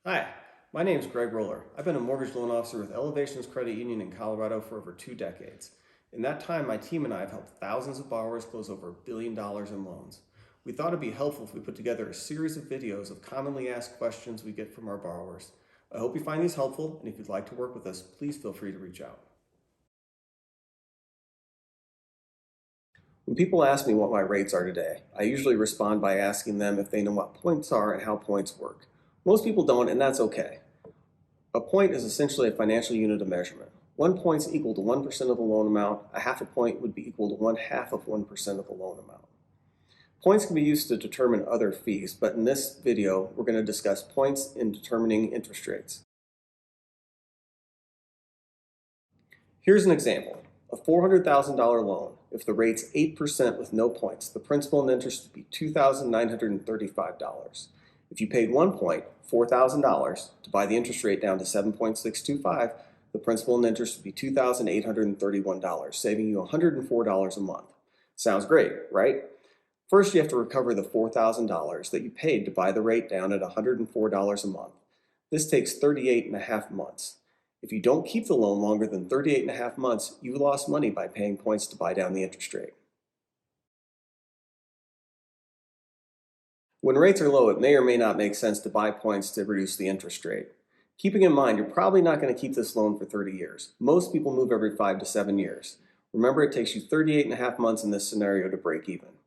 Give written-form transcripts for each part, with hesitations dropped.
Hi, my name is Greg Roller. I've been a mortgage loan officer with Elevations Credit Union in Colorado for over 2 decades. In that time, my team and I have helped thousands of borrowers close over $1 billion in loans. We thought it'd be helpful if we put together a series of videos of commonly asked questions we get from our borrowers. I hope you find these helpful, and if you'd like to work with us, please feel free to reach out. When people ask me what my rates are today, I usually respond by asking them if they know what points are and how points work. Most people don't, and that's okay. A point is essentially a financial unit of measurement. 1 point is equal to 1% of the loan amount. A half a point would be equal to 1/2 of 1% of the loan amount. Points can be used to determine other fees, but in this video, we're going to discuss points in determining interest rates. Here's an example. A $400,000 loan, if the rate's 8% with no points, the principal and interest would be $2,935. If you paid 1 point, $4,000, to buy the interest rate down to 7.625, the principal and interest would be $2,831, saving you $104 a month. Sounds great, right? First, you have to recover the $4,000 that you paid to buy the rate down at $104 a month. This takes 38 and a half months. If you don't keep the loan longer than 38 and a half months, you lost money by paying points to buy down the interest rate. When rates are low, it may or may not make sense to buy points to reduce the interest rate. Keeping in mind, you're probably not going to keep this loan for 30 years. Most people move every 5 to 7 years. Remember, it takes you 38 and a half months in this scenario to break even.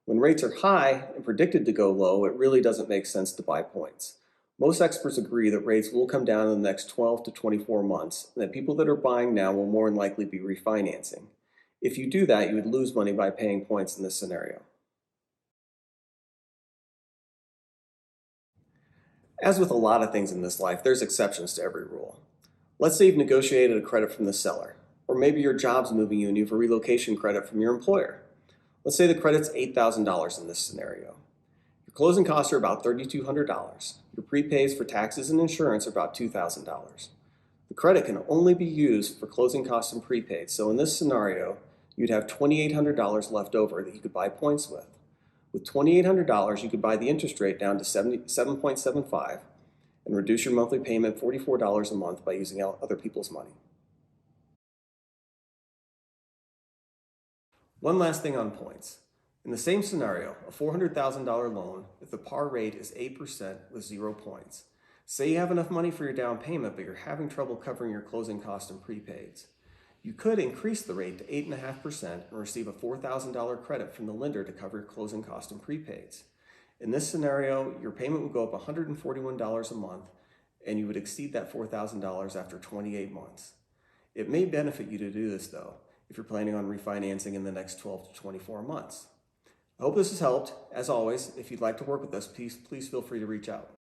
When rates are high and predicted to go low, it really doesn't make sense to buy points. Most experts agree that rates will come down in the next 12 to 24 months, and that people that are buying now will more than likely be refinancing. If you do that, you would lose money by paying points in this scenario. As with a lot of things in this life, there's exceptions to every rule. Let's say you've negotiated a credit from the seller, or maybe your job's moving you and you have a relocation credit from your employer. Let's say the credit's $8,000 in this scenario. Your closing costs are about $3,200. Your prepays for taxes and insurance are about $2,000. The credit can only be used for closing costs and prepaid, so in this scenario, you'd have $2,800 left over that you could buy points with. With $2,800, you could buy the interest rate down to 7.75 and reduce your monthly payment $44 a month by using other people's money. One last thing on points. In the same scenario, a $400,000 loan, if the par rate is 8% with 0 points. Say you have enough money for your down payment, but you're having trouble covering your closing costs and prepaids. You could increase the rate to 8.5% and receive a $4,000 credit from the lender to cover your closing costs and prepaids. In this scenario, your payment would go up $141 a month, and you would exceed that $4,000 after 28 months. It may benefit you to do this, though, if you're planning on refinancing in the next 12 to 24 months. I hope this has helped. As always, if you'd like to work with us, please feel free to reach out.